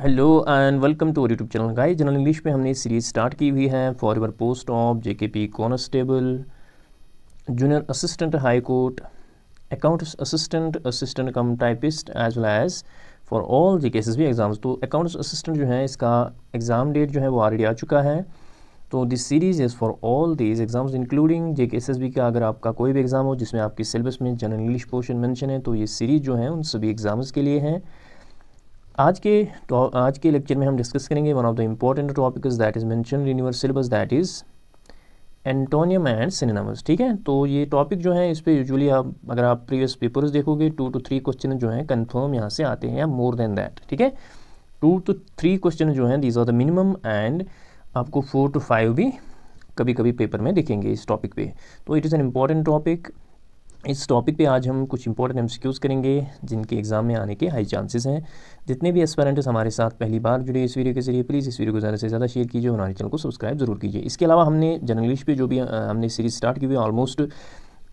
Hello and welcome to YouTube channel guys. General English में हमने series start की हुई है for your post of JKP constable, junior assistant high court, accounts assistant, assistant cum typist as well as for all JKSSB exams. तो accounts assistant जो है इसका exam date जो है वो ऑलरेडी आ चुका है। तो this series is for all these exams including JKSSB का। अगर आपका कोई भी एग्ज़ाम हो जिसमें आपकी सिलेबस में जनरल इंग्लिश पोर्शन मेंशन है तो ये सीरीज़ जो है उन सभी एग्जाम्स के लिए है। आज के लेक्चर में हम डिस्कस करेंगे one of the important topics that is mentioned in your syllabus, that is antonym and synonyms. ठीक है, तो ये टॉपिक जो है इस पे यूजुअली अगर आप प्रीवियस पेपर्स देखोगे 2 to 3 क्वेश्चन जो हैं कंफर्म यहाँ से आते हैं या मोर देन दैट। ठीक है, 2 to 3 क्वेश्चन जो हैं these are the minimum and आपको 4 to 5 भी कभी कभी पेपर में दिखेंगे इस टॉपिक पे। तो it is an important topic. इस टॉपिक पे आज हम कुछ इंपॉर्टेंट एमसीक्यूज़ करेंगे जिनके एग्जाम में आने के हाई चांसेस हैं। जितने भी एस्पिरेंट्स हमारे साथ पहली बार जुड़े इस वीडियो के जरिए, प्लीज़ इस वीडियो को ज़्यादा से ज़्यादा शेयर कीजिए और हमारे चैनल को सब्सक्राइब जरूर कीजिए। इसके अलावा हमने जनरल इंग्लिश पे जो भी हमने सीरीज स्टार्ट की हुई है, ऑलमोस्ट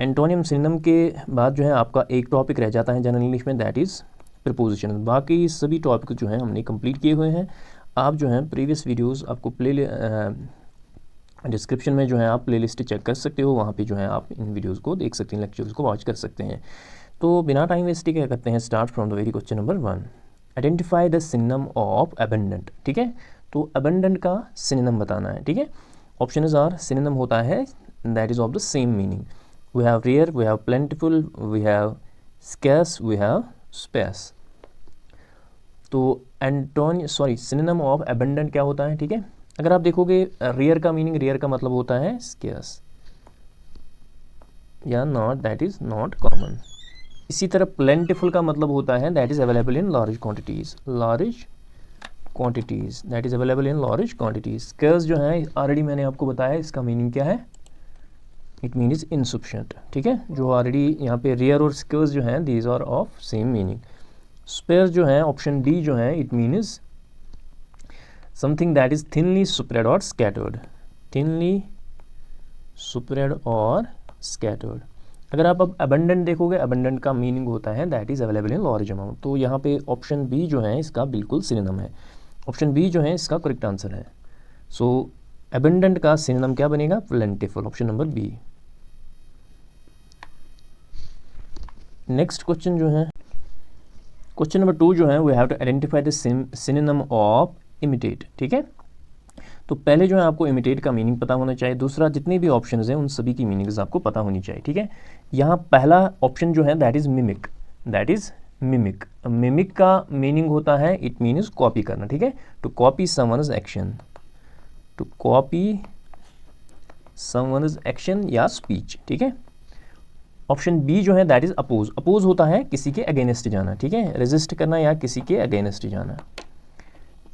एंटोनियम सिनोनिम के बाद जो है आपका एक टॉपिक रह जाता है जनरल इंग्लिश में, दैट इज़ प्रीपोजिशन। बाकी सभी टॉपिक जो हैं हमने कंप्लीट किए हुए हैं। आप जो है प्रीवियस वीडियोज़ आपको डिस्क्रिप्शन में जो है आप प्लेलिस्ट चेक कर सकते हो, वहाँ पे जो है आप इन वीडियोस को देख सकते हैं, लेक्चर्स को वॉच कर सकते हैं। तो बिना टाइम वेस्ट क्या करते हैं, start from the very question number 1, identify the synonym of abundant. ठीक है, तो अबंडेंट का सिनोनिम बताना है। ठीक है, ऑप्शंस आर, सिनोनिम होता है that is of the same meaning. We have rare, we have plentiful, we have scarce, we have space. तो सिनोनिम ऑफ अबंडेंट क्या होता है? ठीक है, अगर आप देखोगे रेयर का मीनिंग, रेयर का मतलब होता है स्केर्स या not, that is not common. इसी तरह प्लेंटिफुल का मतलब होता है that is available in large quantities, that is available in large quantities. Scarce जो है ऑलरेडी मैंने आपको बताया इसका मीनिंग क्या है, इट मीन इज इनसफिशिएंट। ठीक है, जो ऑलरेडी यहाँ पे रेयर और स्केर्स जो हैं these are of same meaning. Space जो है ऑप्शन डी जो है, it mean is something that is thinly spread or scattered, thinly spread or scattered। अगर आप अब abundant देखोगे, abundant का मीनिंग होता है that is available in large amount। तो यहाँ पे ऑप्शन बी जो है इसका बिल्कुल सिनोनिम है, ऑप्शन बी जो है इसका करेक्ट आंसर है। सो abundant का सिनोनिम क्या बनेगा? plentiful, option number B. Next question जो है, क्वेश्चन नंबर 2 जो है, we have to identify the synonym of imitate. ठीक है, तो पहले जो है आपको इमिटेट का मीनिंग पता होना चाहिए, दूसरा जितने भी ऑप्शंस हैं उन सभी की मीनिंग्स आपको पता होनी चाहिए। ठीक है, यहाँ पहला ऑप्शन जो है that is mimic, that is mimic. Mimic का मीनिंग होता है, इट मीन्स कॉपी करना। ठीक है, to copy someone's action, to copy someone's action या स्पीच। ठीक है, ऑप्शन बी जो है दैट इज अपोज, अपोज होता है किसी के अगेंस्ट जाना। ठीक है, रेजिस्ट करना या किसी के अगेंस्ट जाना।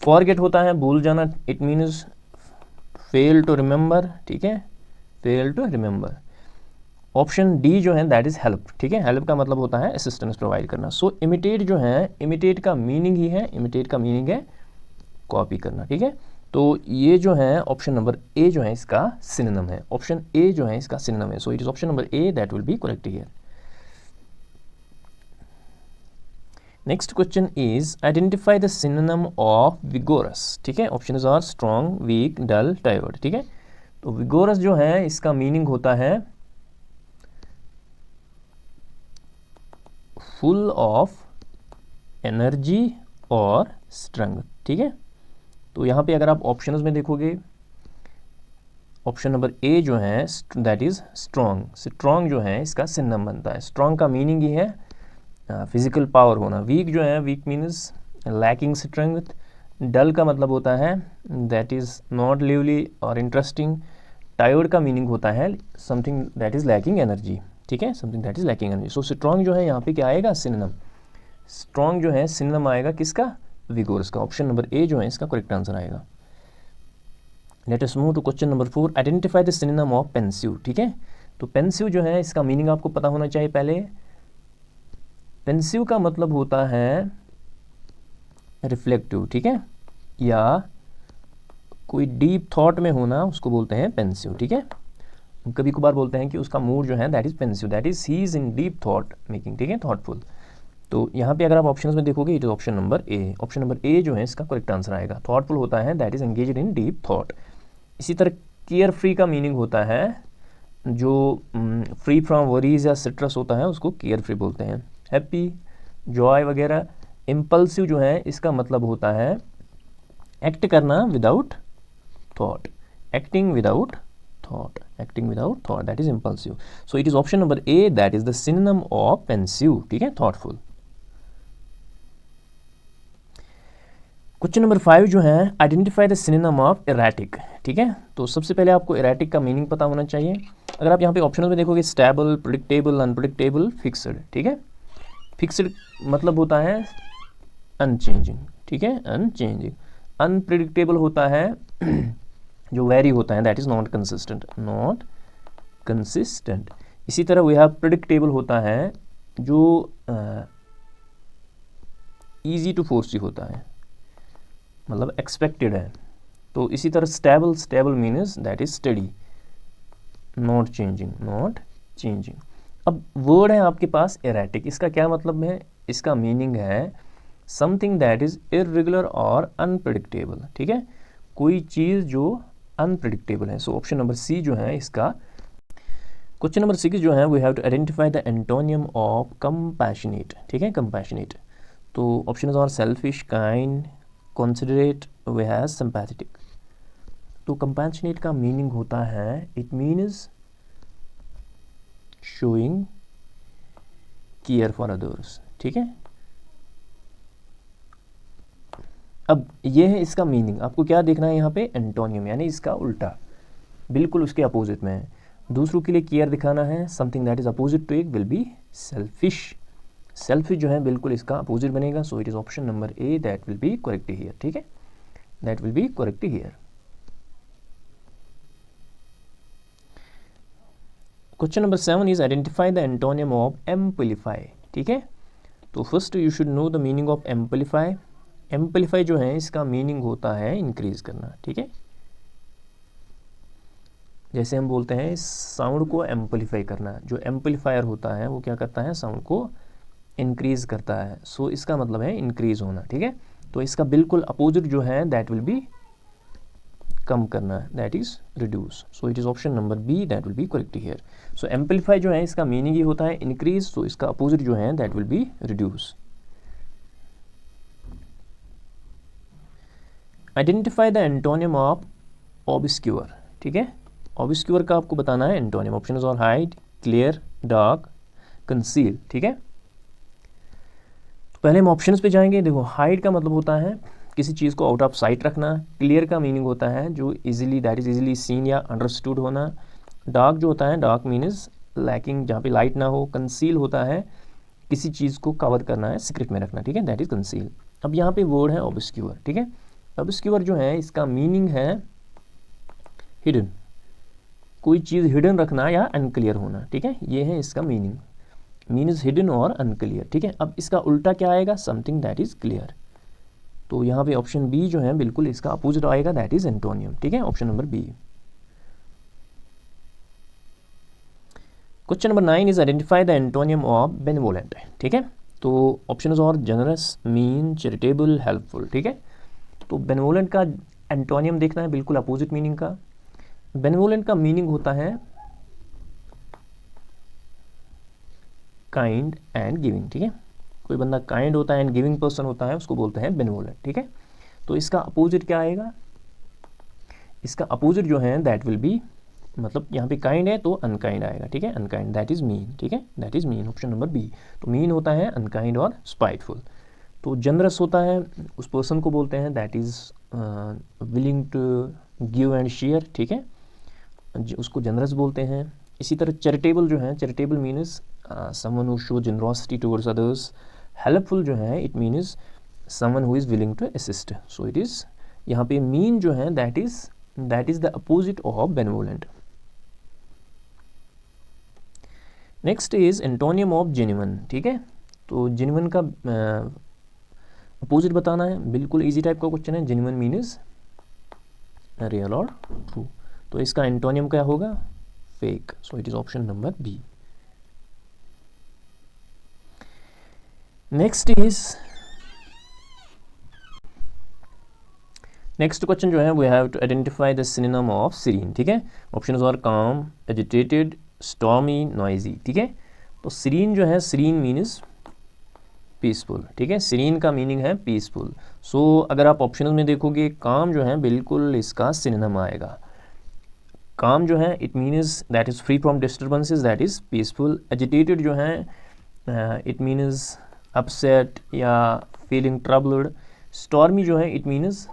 फॉरगेट होता है भूल जाना, it means fail to remember. ठीक है, fail to remember. Option D जो है दैट इज हेल्प। ठीक है, हेल्प का मतलब होता है असिस्टेंस प्रोवाइड करना। सो इमिटेट जो है, इमिटेट का मीनिंग ही है, इमिटेट का मीनिंग है कॉपी करना। ठीक है, तो ये जो है ऑप्शन नंबर ए जो है इसका सिनोनिम है, ऑप्शन ए जो है इसका सिनोनिम है। So it is option number A that will be correct here. Next question is identify the synonym of vigorous. ठीक है, options are strong, weak, dull, tired. ठीक है, तो विगोरस जो है इसका मीनिंग होता है फुल ऑफ एनर्जी और स्ट्रेंथ। ठीक है, तो यहाँ पे अगर आप ऑप्शंस में देखोगे, ऑप्शन नंबर ए जो है दैट इज स्ट्रॉन्ग, स्ट्रॉन्ग जो है इसका सिनोनिम बनता है। स्ट्रॉन्ग का मीनिंग ही है फिजिकल पावर होना। वीक जो है, वीक मीन्स लैकिंग स्ट्रेंथ। डल का मतलब होता है दैट इज नॉट लिवली और इंटरेस्टिंग। टायर्ड का मीनिंग होता है something that is lacking energy. ठीक है, something that is lacking energy. So strong जो है यहाँ पे क्या आएगा? सिनोनिम। स्ट्रॉन्ग जो है सिनोनिम आएगा किसका? विगोरस का। ऑप्शन नंबर ए जो है इसका करेक्ट आंसर आएगा। Let us move to question number 4, identify the synonym of pensive. ठीक है, तो पेंसिव जो है इसका मीनिंग आपको पता होना चाहिए पहले। पेंसिव का मतलब होता है रिफ्लेक्टिव। ठीक है, या कोई डीप थॉट में होना, उसको बोलते हैं पेंसिव। ठीक है, कभी कभार बोलते हैं कि उसका मूड जो है that is pensive, that is he is in deep thought making. ठीक है, थॉटफुल। तो यहाँ पे अगर आप ऑप्शंस में देखोगे it is option number A. Option number ए जो है इसका करेक्ट आंसर आएगा। थॉटफुल होता है that is engaged in deep thought. इसी तरह केयर फ्री का मीनिंग होता है जो फ्री फ्रॉम वरीज या स्ट्रेस होता है उसको केयर फ्री बोलते हैं। हैप्पी, जॉय वगैरह। इम्पल्सिव जो है इसका मतलब होता है एक्ट करना without thought, acting without thought, acting without thought, that is impulsive. So it is option number A that is the synonym of pensive, ठीक है, थॉटफुल। क्वेश्चन नंबर 5 जो है identify the synonym of erratic, ठीक है। तो सबसे पहले आपको एराटिक का मीनिंग पता होना चाहिए। अगर आप यहाँ पे ऑप्शन में देखोगे स्टेबल, प्रेडिक्टेबल, अनप्रेडिक्टेबल, फिक्स्ड, ठीक है। फिक्स्ड मतलब होता है अनचेंजिंग, ठीक है, अनचेंजिंग। अनप्रेडिक्टेबल होता है जो वेरी होता है, that is not consistent, not consistent. इसी तरह वी हैव प्रेडिक्टेबल होता है जो इजी टू फोर्सी होता है, मतलब एक्सपेक्टेड है। तो इसी तरह stable, stable means that is study, not changing, not changing. अब वर्ड है आपके पास एराटिक, इसका क्या मतलब है? इसका मीनिंग है समथिंग दैट इज इरेगुलर और अनप्रेडिक्टेबल, ठीक है, कोई चीज़ जो अनप्रेडिक्टेबल है। सो ऑप्शन नंबर सी जो है इसका। क्वेश्चन नंबर 6 जो है we have to identify the antonym of compassionate, ठीक है, कंपैशनेट। तो option are selfish, kind, considerate, we have sympathetic. तो कंपैशनेट का मीनिंग होता है it means showing care for others, ठीक है। अब ये है इसका मीनिंग। आपको क्या देखना है यहाँ पे? एंटोनियम, यानी इसका उल्टा, बिल्कुल उसके अपोजिट में है। दूसरों के लिए केयर दिखाना है, something that is opposite to it will be selfish. Selfish जो है बिल्कुल इसका अपोजिट बनेगा। So it is option number A that will be correct here, ठीक है, that will be correct here. Question number 7 is identify the antonym of amplify, ठीक है। तो first you should know the meaning of amplify. Amplify जो है इसका meaning होता है इंक्रीज करना, ठीक है। जैसे हम बोलते हैं साउंड को एम्पलीफाई करना, जो एम्पलीफायर होता है वो क्या करता है? साउंड को इंक्रीज करता है। सो इसका मतलब है इंक्रीज होना, ठीक है। तो इसका बिल्कुल अपोजिट जो है दैट विल बी कम करना, that is reduce. So it is option number B that will be correct here. So amplify जो है इसका मीनिंग ही होता है इंक्रीज, सो इसका अपोजिट जो है that will be reduce. Identify the antonym of obscure, ठीक है। ऑब्स्क्योर का आपको बताना है एंटोनियम। ऑप्शन और हाइड, क्लियर, डार्क, कंसील, ठीक है। तो पहले हम ऑप्शंस पे जाएंगे। देखो हाइड का मतलब होता है किसी चीज़ को आउट ऑफ साइट रखना। क्लियर का मीनिंग होता है जो easily, that is easily seen या अंडरस्टूड होना। डार्क जो होता है, डार्क मीन्स लैकिंग, जहाँ पे लाइट ना हो। कंसील होता है किसी चीज़ को कवर करना है, सीक्रेट में रखना, ठीक है, दैट इज कंसील। अब यहाँ पे वर्ड है ऑब्स्क्योर, ठीक है। ऑब्स्क्योर जो है इसका मीनिंग है हिडन, कोई चीज़ हिडन रखना या अनक्लियर होना, ठीक है, ये है इसका मीनिंग। मीन्स हिडन और अनक्लियर, ठीक है। अब इसका उल्टा क्या आएगा? Something that is clear. तो यहाँ पे ऑप्शन बी जो है बिल्कुल इसका अपोजिट आएगा, दैट इज एंटोनियम, ठीक है, option number B. Question number 9 is identify the antonym of benevolent, ठीक है। तो ऑप्शन और जनरस, मीन, चैरिटेबल, हेल्पफुल, ठीक है। तो बेनिवोलेंट का एंटोनियम देखना है, बिल्कुल अपोजिट मीनिंग का। बेनिवोलेंट का मीनिंग होता है काइंड एंड गिविंग, ठीक है। कोई बंदा काइंड होता है एंड गिविंग पर्सन होता है, उसको बोलते हैं बेनिवोलेंट, ठीक है। तो इसका अपोजिट क्या आएगा? इसका अपोजिट जो है दैट विल बी, मतलब यहाँ पे काइंड है तो अनकाइंड आएगा, ठीक है, अनकाइंड, दैट इज मीन, ठीक है, that is mean, option number B. तो मीन होता है अनकाइंड और स्पाइटफुल। तो जनरस होता है उस पर्सन को बोलते हैं that is willing to give and share, ठीक है, उसको जनरस बोलते हैं। इसी तरह चैरिटेबल जो है, charitable means someone who show generosity towards others. Helpful जो है it means someone who is willing to assist. So it is, यहाँ पे मीन जो है that is the opposite of benevolent. Next is antonym of genuine, ठीक है। तो genuine का अपोजिट बताना है, बिल्कुल इजी टाइप का क्वेश्चन है। जेन्युइन मीन्स रियल और ट्रू। तो इसका एंटोनियम क्या होगा? Fake. So it is option number B. Next question जो है we have to identify the synonym of serene, ठीक है। Options are calm, agitated, stormy, noisy, ठीक है। तो सीरीन जो है, सीरीन मीन्स पीसफुल, ठीक है। सीरीन का मीनिंग है पीसफुल। सो अगर आप ऑप्शनल में देखोगे, काम जो है बिल्कुल इसका सिनोनिम आएगा। काम जो है it means that is free from disturbances, that is peaceful. Agitated जो है इट मीन्स अपसेट या फीलिंग ट्रबल्ड। स्टॉर्मी जो है इट मीन्स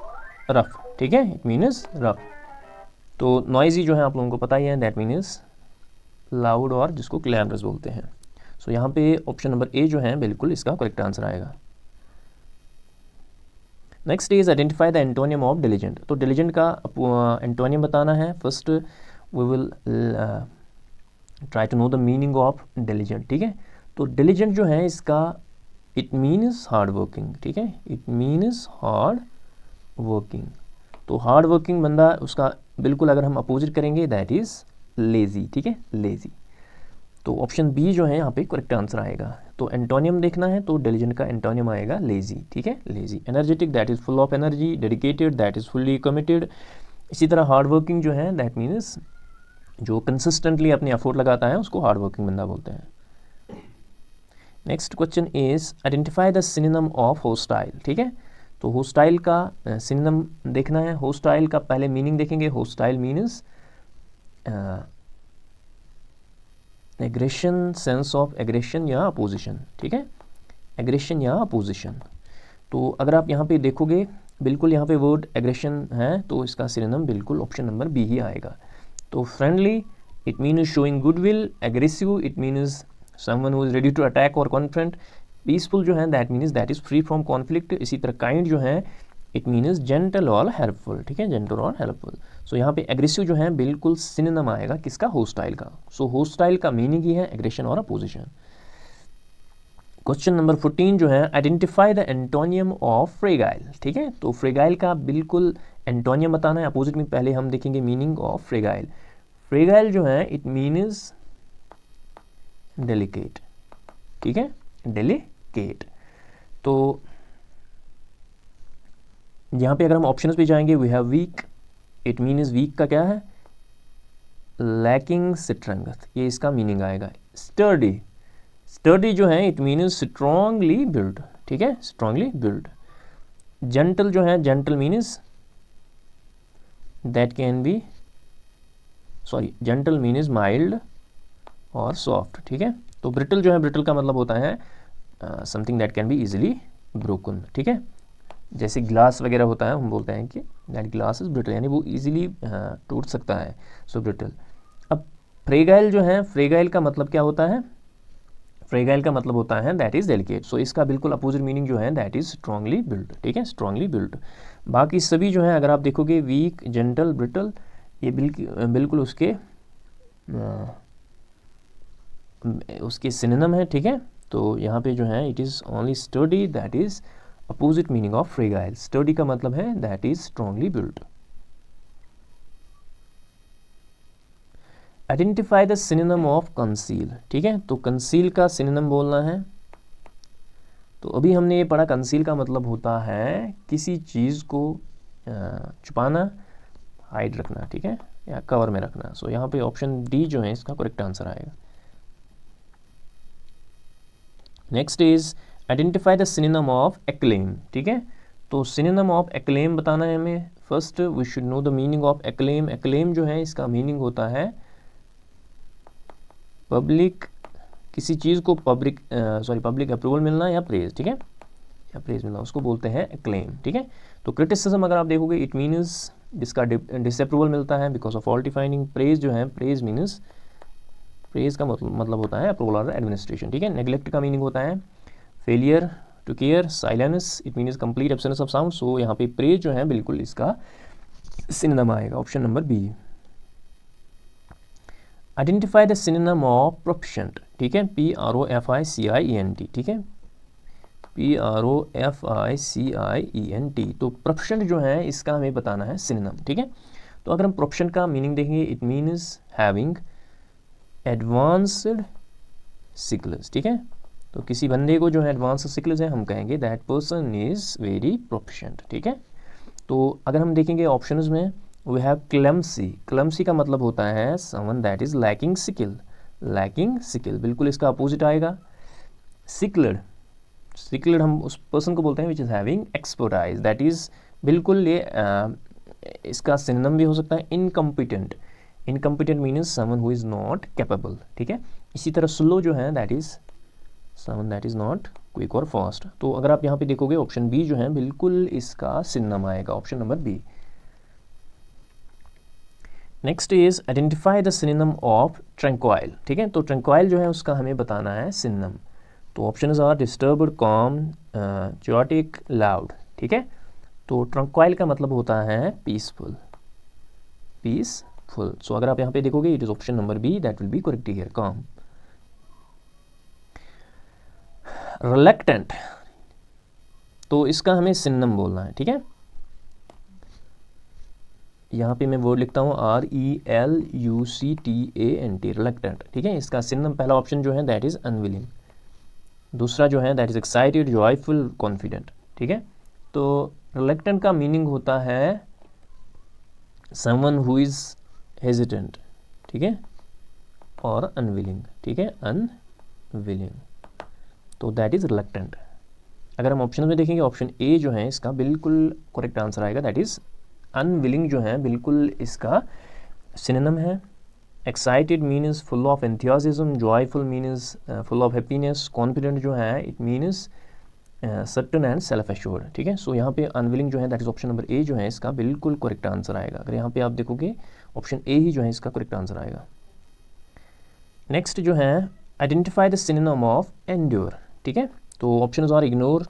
रफ, ठीक है, इट मीन्स रफ। तो नॉइजी जो है आप लोगों को पता ही है, दैट मीन्स लाउड और जिसको क्लैमरस बोलते हैं। सो यहाँ पे ऑप्शन नंबर ए जो है बिल्कुल इसका करेक्ट आंसर आएगा। Next is identify the antonym of diligent. तो डिलीजेंट का एंटोनियम बताना है। First we will try to know the meaning of diligent, ठीक है। तो डिलीजेंट जो है इसका इट मीन्स हार्ड वर्किंग, ठीक है, इट मीन्स हार्ड वर्किंग। तो हार्ड वर्किंग बंदा, उसका बिल्कुल अगर हम अपोजिट करेंगे दैट इज लेजी, ठीक है, लेजी। तो ऑप्शन बी जो है यहाँ पे करेक्ट आंसर आएगा। तो एंटोनियम देखना है तो डिलीजेंट का एंटोनियम आएगा लेजी, ठीक है, lazy. Energetic that is full of energy, dedicated that is fully committed. इसी तरह हार्ड वर्किंग जो है दैट मीन्स जो कंसिस्टेंटली अपने एफर्ट लगाता है उसको हार्ड वर्किंग बंदा बोलते हैं। Next question is identify the synonym of hostile, ठीक है। तो होस्टाइल का सिनोनिम देखना है। होस्टाइल का पहले मीनिंग देखेंगे। Hostile means aggression, sense of aggression या अपोजिशन, ठीक है, एग्रेशन या अपोजिशन। तो अगर आप यहाँ पे देखोगे बिल्कुल यहाँ पे वर्ड एग्रेशन है तो इसका सिनोनिम बिल्कुल ऑप्शन नंबर बी ही आएगा। तो friendly it means showing goodwill, aggressive it means someone who is ready to attack और कॉन्फ्रंट, पीसफुल जो है that means that is free from conflict. इसी तरह काइंड जो है इट मीन्स जेंटल और हेल्पफुल, ठीक है, जेंटल और हेल्पफुल। सो यहाँ पे एग्रेसिव जो है बिल्कुल सिनोनिम आएगा किसका, होस्टाइल का। सो होस्टाइल का मीनिंग ही है एग्रेशन और अपोजिशन। क्वेश्चन नंबर 14 जो है identify the antonym of fragile, ठीक है। तो फ्रेगाइल का बिल्कुल एंटोनियम बताना है। अपोजिट में पहले हम देखेंगे मीनिंग ऑफ फ्रेगाइल। फ्रेगाइल जो है इट मीन्स डेलिकेट, ठीक है, डेलिकेट। तो यहाँ पे अगर हम ऑप्शंस पे जाएंगे we have weak, it means weak का क्या है, लैकिंग स्ट्रेंथ, ये इसका मीनिंग आएगा। स्टर्डी, स्टर्डी जो है इट मीन्स स्ट्रांगली बिल्ड, ठीक है, स्ट्रांगली बिल्ड। जेंटल जो है, gentle means that can be sorry gentle means mild और सॉफ्ट, ठीक है। तो ब्रिटल जो है, ब्रिटल का मतलब होता है something that can be easily broken, ठीक है। जैसे ग्लास वगैरह होता है, हम बोलते हैं कि दैट ग्लास इज ब्रिटल, यानी वो इजीली टूट सकता है, सो ब्रिटल। अब फ्रेगाइल जो है, फ्रेगाइल का मतलब क्या होता है, फ्रेगाइल का मतलब होता है दैट इज डेलिकेट। सो इसका बिल्कुल अपोजिट मीनिंग जो है दैट इज स्ट्रांगली बिल्ड, ठीक है, स्ट्रांगली बिल्ड। बाकी सभी जो है अगर आप देखोगे वीक, जेंटल, ब्रिटल, ये बिल्कुल उसके सिनोनिम है, ठीक है। तो यहाँ पे जो है it is only sturdy that is opposite meaning of fragile. Sturdy का मतलब है that is strongly built. Identify the synonym of conceal, ठीक है। तो कंसील का सिनोनिम बोलना है। तो अभी हमने ये पढ़ा, कंसील का मतलब होता है किसी चीज़ को छुपाना, हाइड रखना, ठीक है, या कवर में रखना। सो यहाँ पे ऑप्शन डी जो है इसका करेक्ट आंसर आएगा। Next is identify the synonym of acclaim, ठीक है। तो सिनोनिम ऑफ एक्लेम बताना है हमें। First we should know the meaning of acclaim. Acclaim जो है इसका मीनिंग होता है पब्लिक, किसी चीज़ को पब्लिक अप्रूवल मिलना या प्रेज, ठीक है, या प्रेज मिलना, उसको बोलते हैं एक्लेम, ठीक है। तो क्रिटिसिज्म अगर आप देखोगे इट मीन्स जिसका डिसअप्रूवल मिलता है because of faulty finding. Praise जो है, प्रेज मीन्स, प्रेज का मतलब होता है अप्रूवल और एडमिनिस्ट्रेशन, ठीक है। नेग्लेक्ट का मीनिंग होता है failure to care. Silence it means complete absence of sound. So यहाँ पे प्रेज जो है बिल्कुल इसका सिनोनिम आएगा, option number B. Identify the synonym of proficient, ठीक है, PROFICIENT, ठीक है, PROFICIENT। तो प्रोफिशिएंट जो है इसका हमें बताना है सिनोनिम, ठीक है। तो अगर हम प्रोफिशिएंट का मीनिंग देखेंगे it means having advanced skills, ठीक है, तो किसी बंदे को जो है एडवांस स्किल्स है, हम कहेंगे that person is very proficient, ठीक है। तो अगर हम देखेंगे ऑप्शंस में, वी हैव क्लमसी। क्लमसी का मतलब होता है someone that is lacking skill, lacking skill, बिल्कुल इसका अपोजिट आएगा। सिक्लड, सिक्लड हम उस पर्सन को बोलते हैं which is having expertise, that is बिल्कुल ये इसका सिनोनिम भी हो सकता है incompetent. Incompetent means someone who is not capable, ठीक है। इसी तरह स्लो जो है that is someone that is not quick और फास्ट। तो अगर आप यहाँ पे देखोगे ऑप्शन बी जो है बिल्कुल इसका सिनोनिम आएगा, option number B. Next is identify the synonym of tranquil, ठीक है। तो ट्रैंक्वाइल जो है उसका हमें बताना है सिनोनिम। तो option are disturbed, calm, chaotic, loud, ठीक है। तो ट्रैंक्वाइल का मतलब होता है पीसफुल, पीसफुल। सो अगर आप यहाँ पे देखोगे it is option number B that will be correct here, calm. Reluctant, तो इसका हमें सिनोनिम बोलना है, ठीक है। यहाँ पे मैं वर्ड लिखता हूँ RELUCTANT, रिलक्टेंट, ठीक है। इसका सिनोनिम पहला ऑप्शन जो है दैट इज अनविलिंग, दूसरा जो है that is excited, joyful, confident, ठीक है। तो रिलक्टेंट का मीनिंग होता है समवन हु इज हेजिटेंट, ठीक है, और अनविलिंग, ठीक है, अनविलिंग, तो दैट इज रिलक्टेंट। अगर हम ऑप्शन में देखेंगे ऑप्शन ए जो है इसका बिल्कुल करेक्ट आंसर आएगा, दैट इज अनविलिंग जो है बिल्कुल इसका सिनोनिम है। Excited means full of enthusiasm, joyful means full of happiness, confident जो है it means certain and self assured, ठीक है। सो यहाँ पे अनविलिंग जो है दैट इज ऑप्शन नंबर ए जो है इसका बिल्कुल करेक्ट आंसर आएगा। अगर यहाँ पे आप देखोगे ऑप्शन ए ही जो है इसका करेक्ट आंसर आएगा। नेक्स्ट जो है identify the synonym of endure, ठीक है। तो option are ignore,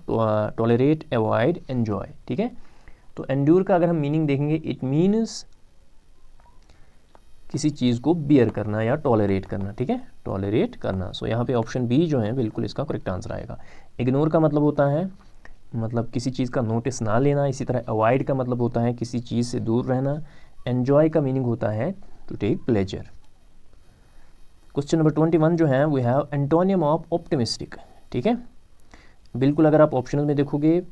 tolerate, avoid, enjoy, ठीक है। तो एंड्योर का अगर हम मीनिंग देखेंगे इट मीन्स किसी चीज़ को बियर करना या टॉलरेट करना, ठीक है, टॉलरेट करना। सो यहाँ पे ऑप्शन बी जो है बिल्कुल इसका करेक्ट आंसर आएगा। इग्नोर का मतलब होता है मतलब किसी चीज़ का नोटिस ना लेना, इसी तरह अवॉइड का मतलब होता है किसी चीज़ से दूर रहना, एन्जॉय का मीनिंग होता है to take pleasure. Question number 21 जो है we have antonym of optimistic, ठीक है। बिल्कुल अगर आप ऑप्शन में देखोगे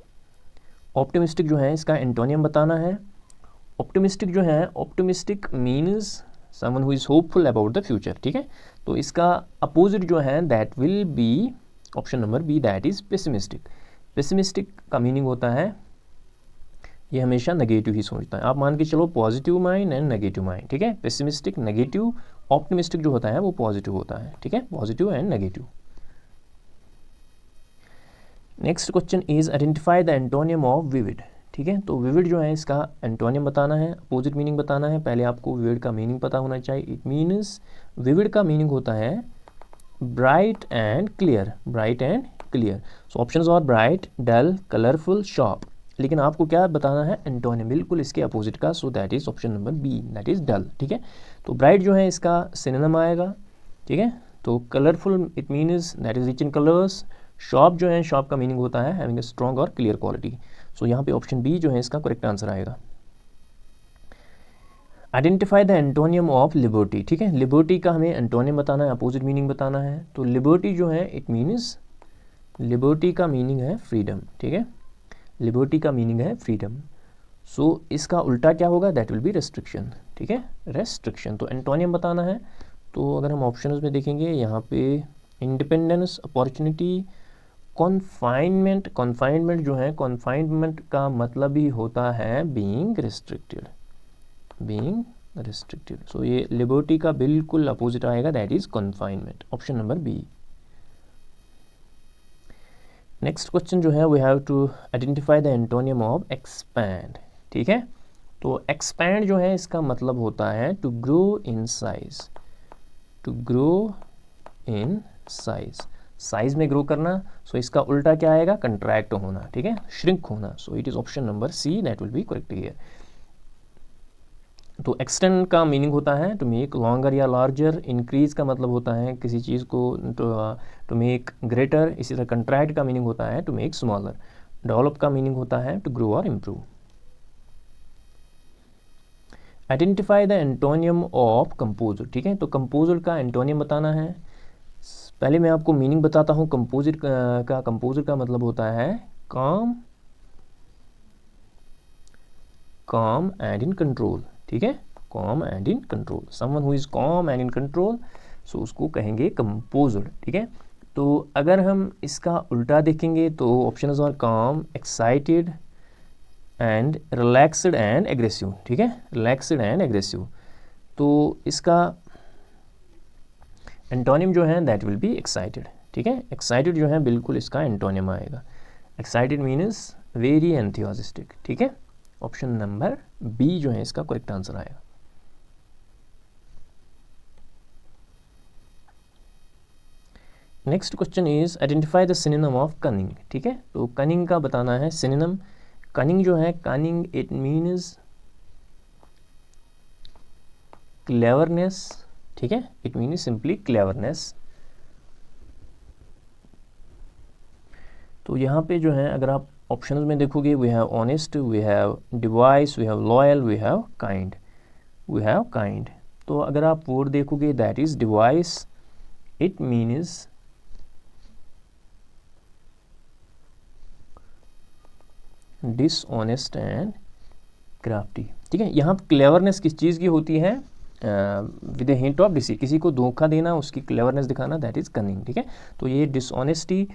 ऑप्टिमिस्टिक जो है इसका एंटोनियम बताना है। ऑप्टिमिस्टिक जो है, optimistic means someone who is hopeful about the future, ठीक है। तो इसका अपोजिट जो है that will be option number B that is pessimistic. Pessimistic का मीनिंग होता है ये हमेशा नेगेटिव ही सोचता है। आप मान के चलो positive mind and negative mind, ठीक है। पेसिमिस्टिक नेगेटिव, ऑप्टिमिस्टिक जो होता है वो पॉजिटिव होता है, ठीक है, positive and negative. Next question is identify the antonym of vivid, ठीक है। तो विविड जो है इसका एंटोनियम बताना है, अपोजिट मीनिंग बताना है। पहले आपको विविड का मीनिंग पता होना चाहिए। इट मीन्स विविड का मीनिंग होता है bright and clear, bright and clear. So options are bright, dull, colourful, sharp. लेकिन आपको क्या बताना है एंटोनियम, बिल्कुल इसके अपोजिट का। So that is option number B that is dull, ठीक है। तो ब्राइट जो है इसका सिनोनिम आएगा, ठीक है। तो colourful it means that is rich in colours. Sharp जो है, शार्प का मीनिंग होता है हैविंग ए स्ट्रॉन्ग और क्लियर क्वालिटी। सो यहाँ पे ऑप्शन बी जो है इसका करेक्ट आंसर आएगा। Identify the antonym of liberty, ठीक है। लिबर्टी का हमें एंटोनियम बताना है, अपोजिट मीनिंग बताना है। तो लिबर्टी जो है इट मीन्स, लिबर्टी का मीनिंग है फ्रीडम, ठीक है। लिबर्टी का मीनिंग है फ्रीडम। सो इसका उल्टा क्या होगा, दैट विल बी रेस्ट्रिक्शन, ठीक है, रेस्ट्रिक्शन। तो एंटोनियम बताना है। तो अगर हम ऑप्शंस में देखेंगे यहाँ पे इंडिपेंडेंस, अपॉर्चुनिटी, कॉन्फाइनमेंट। कॉन्फाइनमेंट जो है, कॉन्फाइनमेंट का मतलब ही होता है being restricted, being restricted. So ये लिबर्टी का बिल्कुल अपोजिट आएगा, that is confinement, option number B. Next question जो है we have to identify the antonym of expand, ठीक है। तो एक्सपैंड जो है इसका मतलब होता है to grow in size, to grow in size, size में ग्रो करना। सो इसका उल्टा क्या आएगा, कंट्रैक्ट होना, ठीक है, श्रिंक होना। सो it is option number see that will be correct here. तो एक्सटेंड का मीनिंग होता है टू मेक लॉन्गर या लार्जर। इंक्रीज का मतलब होता है किसी चीज़ को टू मेक ग्रेटर। इसी तरह कंट्रैक्ट का मीनिंग होता है टू मेक स्मॉलर। डेवलप का मीनिंग होता है टू ग्रो और improve. Identify the antonym of composer, ठीक है। तो कंपोजर का एंटोनियम बताना है। पहले मैं आपको मीनिंग बताता हूँ। कंपोजिट का कंपोजर का मतलब होता है काम एंड इन कंट्रोल, ठीक है, काम and in control, someone who is काम एंड इन कंट्रोल, सो उसको कहेंगे कंपोजर, ठीक है। तो अगर हम इसका उल्टा देखेंगे तो ऑप्शन आर काम, excited and relaxed and aggressive, ठीक है, रिलैक्सड एंड एग्रेसिव। तो इसका एंटोनिम जो है दैट विल बी एक्साइटेड, ठीक है। एक्साइटेड जो है बिल्कुल इसका एंटोनिम आएगा। एक्साइटेड मीन्स वेरी एंथुसियास्टिक, ठीक है। ऑप्शन नंबर बी जो है इसका करेक्ट आंसर आएगा। Next question is identify the synonym of cunning, ठीक है। तो कनिंग का बताना है सिनोनिम। कनिंग जो है, कनिंग इट मीन्स क्लेवरनेस, ठीक है, इट मीन्स सिंपली क्लेवरनेस। तो यहाँ पे जो है अगर आप ऑप्शंस में देखोगे, we have honest, we have devious, we have loyal, we have kind, we have kind. तो अगर आप वर्ड देखोगे that is devious, it means dishonest and crafty, ठीक है। यहाँ क्लेवरनेस किस चीज़ की होती है, with a hint of deceit, किसी को धोखा देना, उसकी क्लेवरनेस दिखाना, दैट इज कनिंग, ठीक है। तो ये डिसऑनेस्टी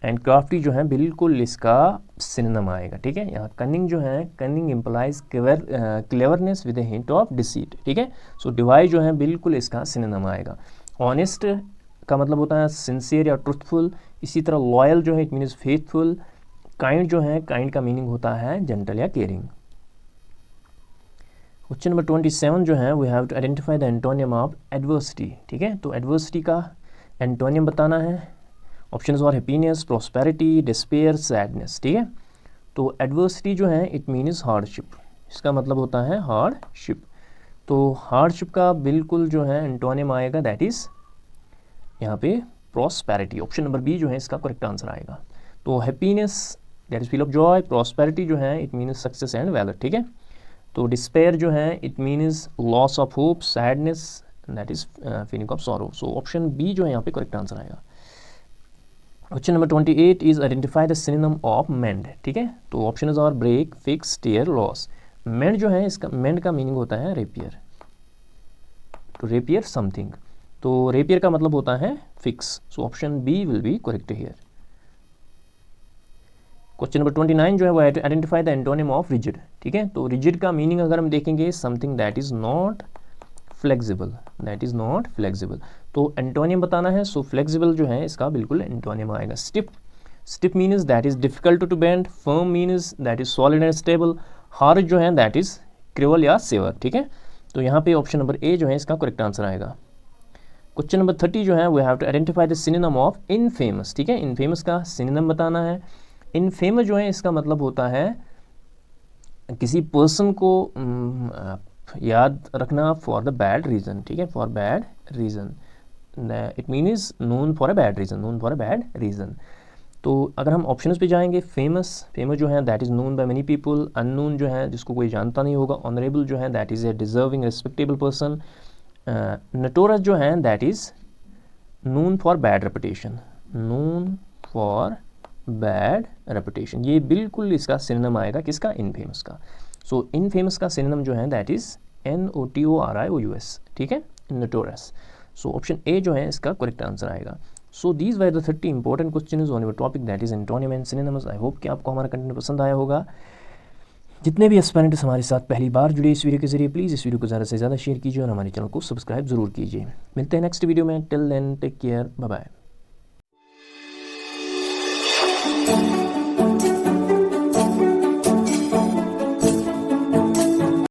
एंड क्राफ्टी जो है बिल्कुल इसका सिनोनिम आएगा, ठीक है। यहाँ कनिंग जो है, cunning implies cleverness with a hint of deceit, ठीक है। सो डिवाइस जो है बिल्कुल इसका सिनोनिम आएगा। ऑनेस्ट का मतलब होता है सिंसियर या ट्रुथफुल। इसी तरह लॉयल जो है इट मीन्स फेथफुल। काइंड जो है, काइंड का मीनिंग होता है जेंटल या केयरिंग। क्वेश्चन नंबर 27 जो है, we have to identify the antonym of adversity, ठीक है। तो एडवर्सिटी का एंटोनियम बताना है। Options are happiness, prosperity, despair, sadness, ठीक है। तो एडवर्सिटी जो है इट मीन्स हार्डशिप, इसका मतलब होता है हार्डशिप। तो हार्डशिप का बिल्कुल जो है एंटोनियम आएगा दैट इज यहाँ पे प्रॉस्पेरिटी। ऑप्शन नंबर बी जो है इसका करेक्ट आंसर आएगा। तो happiness that is feel of joy, prosperity जो है it means success and valour, ठीक है। तो डिस्पेयर जो है it means loss of hope, sadness that is feeling of sorrow. So option B जो है यहाँ पे करेक्ट आंसर आएगा। Question number 28 is identify the synonym of mend, ठीक है। तो option are break, fix, tear, loss. Mend जो है इसका, मेंड का मीनिंग होता है रेपियर, टू रेपियर समथिंग। तो रेपियर का मतलब होता है fix. So option B will be correct here. Question number 29 जो है वो identify the antonym of rigid, ठीक है। तो रिजिड का मीनिंग अगर हम देखेंगे something that is not flexible, that is not flexible. तो एंटोनियम बताना है। सो फ्लेक्सिबल जो है इसका बिल्कुल एंटोनियम आएगा। Stiff, stiff means that is difficult to bend. Firm means that is solid and stable. Hard जो है दैट इज क्रिवल या सेवर, ठीक है। तो यहाँ पे ऑप्शन नंबर ए जो है इसका करेक्ट आंसर आएगा। क्वेश्चन नंबर 30 जो है we have to identify the synonym of infamous, ठीक है। इनफेमस का सिनोनिम बताना है। इनफेमस जो है इसका मतलब होता है किसी पर्सन को याद रखना फॉर द बैड रीज़न, ठीक है, for bad reason. It means known for a bad reason, known for a bad reason. तो अगर हम ऑप्शंस पे जाएंगे, फेमस, फेमस जो है that is known by many people. Unknown जो है जिसको कोई जानता नहीं होगा। ऑनरेबल जो है that is a deserving respectable person. Notorious जो है that is known for bad reputation, known for bad reputation. ये बिल्कुल इसका सिनोनिम आएगा किसका, इनफेमस का। सो इनफेमस का सिनोनिम जो है दैट इज NOTORIOUS, ठीक है, नोटोरस। सो ऑप्शन ए जो है इसका करेक्ट आंसर आएगा। So these were the 30 important questions on your topic that is antonym and synonyms. I hope कि आपको हमारा कंटेंट पसंद आया होगा। जितने भी एस्पिरेंट्स हमारे साथ पहली बार जुड़े इस वीडियो के जरिए, प्लीज़ इस वीडियो को ज़्यादा से ज़्यादा शेयर कीजिए और हमारे चैनल को सब्सक्राइब जरूर कीजिए। मिलते हैं नेक्स्ट वीडियो में। Till then take care, bye bye.